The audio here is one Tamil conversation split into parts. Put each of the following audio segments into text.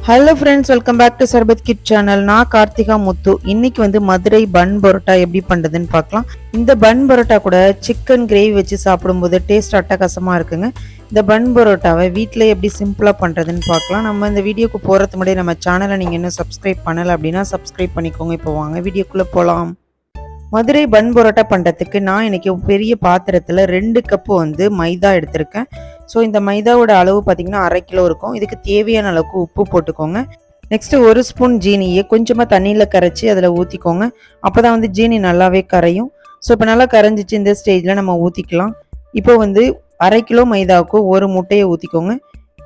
Hello friends, welcome back to Sarbath Kid channel. நான் கார்த்திகா முத்து. இன்னைக்கு வந்து மதுரை பன் பரோட்டா எப்படி பண்றதுன்னு பார்க்கலாம். இந்த பன் பரோட்டா கூட சிக்கன் கிரேவி வச்சு சாப்பிடும்போது டேஸ்ட் அட்டகாசமா இருக்குங்க. இந்த பன் பரோட்டாவை வீட்ல எப்படி சிம்பிளா பண்றதுன்னு பார்க்கலாம். நம்ம இந்த வீடியோக்கு போறதுக்கு முன்னாடி நம்ம சேனலை நீங்க இன்னும் சப்ஸ்கிரைப் பண்ணல அப்படின்னா சப்ஸ்கிரைப் பண்ணிக்கோங்க. இப்போ வாங்க வீடியோக்குள்ள போலாம். மதுரை பன் பரோட்டா பண்ணுறதுக்கு நான் இன்றைக்கி பெரிய பாத்திரத்தில் 2 கப்பு வந்து மைதா எடுத்திருக்கேன். ஸோ இந்த மைதாவோட அளவு பார்த்திங்கன்னா 1/2 கிலோ இருக்கும். இதுக்கு தேவையான அளவுக்கு உப்பு போட்டுக்கோங்க. நெக்ஸ்ட்டு 1 ஸ்பூன் ஜீனியை கொஞ்சமாக தண்ணியில் கரைச்சி அதில் ஊற்றிக்கோங்க. அப்போ தான் வந்து ஜீனி நல்லாவே கரையும். ஸோ இப்போ நல்லா கரைஞ்சிச்சு. இந்த ஸ்டேஜில் நம்ம ஊற்றிக்கலாம். இப்போ வந்து 1/2 கிலோ மைதாவுக்கு 1 முட்டையை ஊற்றிக்கோங்க.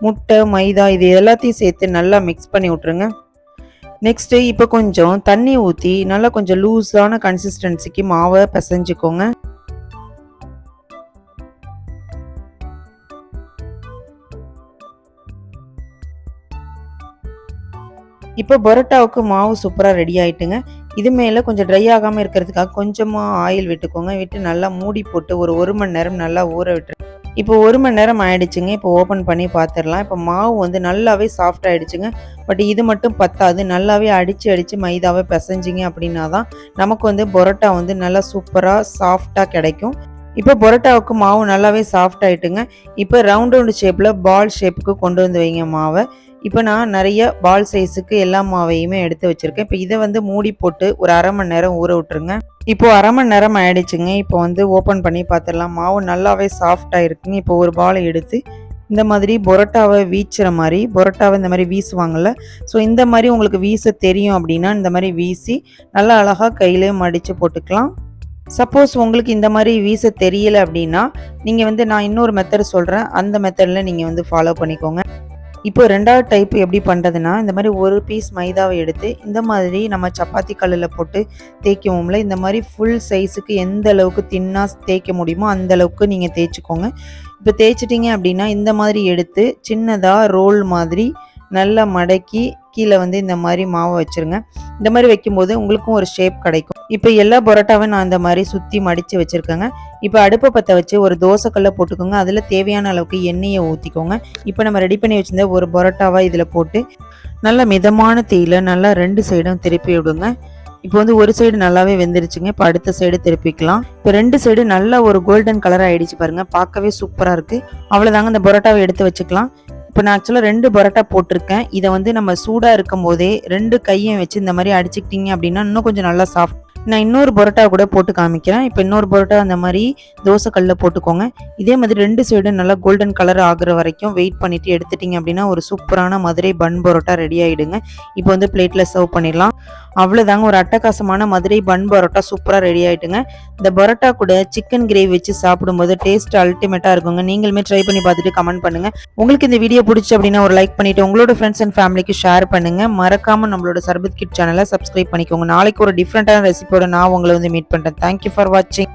முட்டை, மைதா இது எல்லாத்தையும் சேர்த்து நல்லா மிக்ஸ் பண்ணி விட்ருங்க. நெக்ஸ்ட்டு இப்போ கொஞ்சம் தண்ணி ஊற்றி நல்லா கொஞ்சம் லூஸான கன்சிஸ்டன்சிக்கு மாவை பிசைஞ்சுக்கோங்க. இப்போ பரோட்டாவுக்கு மாவு சூப்பராக ரெடி ஆகிட்டுங்க. இது மேலே கொஞ்சம் ட்ரை ஆகாமல் இருக்கிறதுக்காக கொஞ்சமாக ஆயில் விட்டுக்கோங்க. விட்டு நல்லா மூடி போட்டு ஒரு 1 மணி நேரம் நல்லா ஊற விட்டுருங்க. இப்போ 1 மணி நேரம் ஆயிடுச்சுங்க. இப்போ ஓப்பன் பண்ணி பார்த்துடலாம். இப்போ மாவு வந்து நல்லாவே சாஃப்ட் ஆகிடுச்சுங்க. பட் இது மட்டும் பத்தாது. நல்லாவே அடித்து மைதாவை பிசைஞ்சிங்க அப்படின்னா தான் நமக்கு வந்து பரோட்டா வந்து நல்லா சூப்பராக சாஃப்டாக கிடைக்கும். இப்போ பரோட்டாவுக்கு மாவு நல்லாவே சாஃப்ட் ஆகிட்டுங்க. இப்போ ரவுண்ட் ஷேப்பில் பால் ஷேப்புக்கு கொண்டு வந்து வைங்க மாவை. இப்போ நான் நிறைய பால் சைஸுக்கு எல்லா மாவையுமே எடுத்து வச்சுருக்கேன். இப்போ இதை வந்து மூடி போட்டு ஒரு 1/2 மணி நேரம் ஊற விட்டுருங்க. இப்போ 1/2 மணி நேரம் ஆயிடுச்சுங்க. இப்போ வந்து ஓப்பன் பண்ணி பார்த்துடலாம். மாவு நல்லாவே சாஃப்டாக இருக்குங்க. இப்போ ஒரு பாலை எடுத்து இந்த மாதிரி பரோட்டாவை வீச்சுற மாதிரி, பரோட்டாவை இந்த மாதிரி வீசுவாங்கள்ல, ஸோ இந்த மாதிரி உங்களுக்கு வீச தெரியும் அப்படின்னா இந்த மாதிரி வீசி நல்லா அழகாக கையிலே மடித்து போட்டுக்கலாம். சப்போஸ் உங்களுக்கு இந்த மாதிரி வீச தெரியலை அப்படின்னா நீங்கள் வந்து நான் இன்னொரு மெத்தட் சொல்கிறேன், அந்த மெத்தடில் நீங்கள் வந்து ஃபாலோ பண்ணிக்கோங்க. இப்போ 2வது டைப் எப்படி பண்ணுறதுன்னா, இந்த மாதிரி ஒரு பீஸ் மைதாவை எடுத்து இந்த மாதிரி நம்ம சப்பாத்தி கல்லில் போட்டு தேய்க்குவோம்ல, இந்த மாதிரி ஃபுல் சைஸுக்கு எந்த அளவுக்கு தின்னாக தேய்க்க முடியுமோ அந்த அளவுக்கு நீங்கள் தேய்ச்சிக்கோங்க. இப்போ தேய்ச்சிட்டிங்க அப்படின்னா இந்த மாதிரி எடுத்து சின்னதாக ரோல் மாதிரி நல்லா மடக்கி கீழே வந்து இந்த மாதிரி மாவை வச்சுருங்க. இந்த மாதிரி வைக்கும்போது உங்களுக்கும் ஒரு ஷேப் கிடைக்கும். இப்போ எல்லா பரோட்டாவும் நான் இந்த மாதிரி சுற்றி மடித்து வச்சுருக்கேங்க. இப்போ அடுப்பை பற்ற வச்சு ஒரு தோசைக்கல்லை போட்டுக்கோங்க. அதில் தேவையான அளவுக்கு எண்ணெயை ஊற்றிக்கோங்க. இப்போ நம்ம ரெடி பண்ணி வச்சுருந்த ஒரு பரோட்டாவை இதில் போட்டு நல்லா மிதமான தீயில் நல்லா 2 சைடும் திருப்பி விடுங்க. இப்போ வந்து ஒரு சைடு நல்லாவே வெந்துருச்சுங்க. இப்போ அடுத்த சைடு திருப்பிக்கலாம். இப்போ 2 சைடு நல்லா ஒரு கோல்டன் கலர் ஆகிடுச்சு பாருங்கள். பார்க்கவே சூப்பராக இருக்குது. அவ்வளோதாங்க, இந்த பரோட்டாவை எடுத்து வச்சுக்கலாம். இப்போ நான் ஆக்சுவலாக 2 பரோட்டா போட்டிருக்கேன். இதை வந்து நம்ம சூடாக இருக்கும் போதே 2 கையும் வச்சு இந்த மாதிரி அடிச்சுக்கிட்டீங்க அப்படின்னா இன்னும் கொஞ்சம் நல்லா சாஃப்ட். நான் இன்னொரு பரோட்டா கூட போட்டு காமிக்கிறேன். இப்போ இன்னொரு பரோட்டா அந்த மாதிரி தோசைக்கல்லில் போட்டுக்கோங்க. இதே மாதிரி 2 சைடு நல்லா கோல்டன் கலர் ஆகுற வரைக்கும் வெயிட் பண்ணிவிட்டு எடுத்துட்டிங்க அப்படின்னா ஒரு சூப்பரான மதுரை பன் பரோட்டா ரெடி ஆகிடுங்க. இப்போ வந்து பிளேட்டில் சர்வ் பண்ணிடலாம். அவ்வளோதாங்க, ஒரு அட்டகாசமான மதுரை பன் பரோட்டா சூப்பராக ரெடி ஆகிட்டுங்க. இந்த பரோட்டா கூட சிக்கன் கிரேவி வச்சு சாப்பிடும்போது டேஸ்ட் அல்டிமேட்டாக இருக்குங்க. நீங்களுமே ட்ரை பண்ணி பார்த்துட்டு கமெண்ட் பண்ணுங்கள். உங்களுக்கு இந்த வீடியோ பிடிச்சி அப்படின்னா ஒரு லைக் பண்ணிவிட்டு உங்களோட ஃப்ரெண்ட்ஸ் அண்ட் ஃபேமிலிக்கு ஷேர் பண்ணுங்கள். மறக்காமல் நம்மளோட சர்பத் கிட் சேனலை சப்ஸ்கிரைப் பண்ணிக்கோங்க. நாளைக்கு ஒரு டிஃப்ரெண்ட்டான ரெசிபியோட நான் உங்களை வந்து மீட் பண்ணுறேன். தேங்க்யூ ஃபார் வாட்சிங்.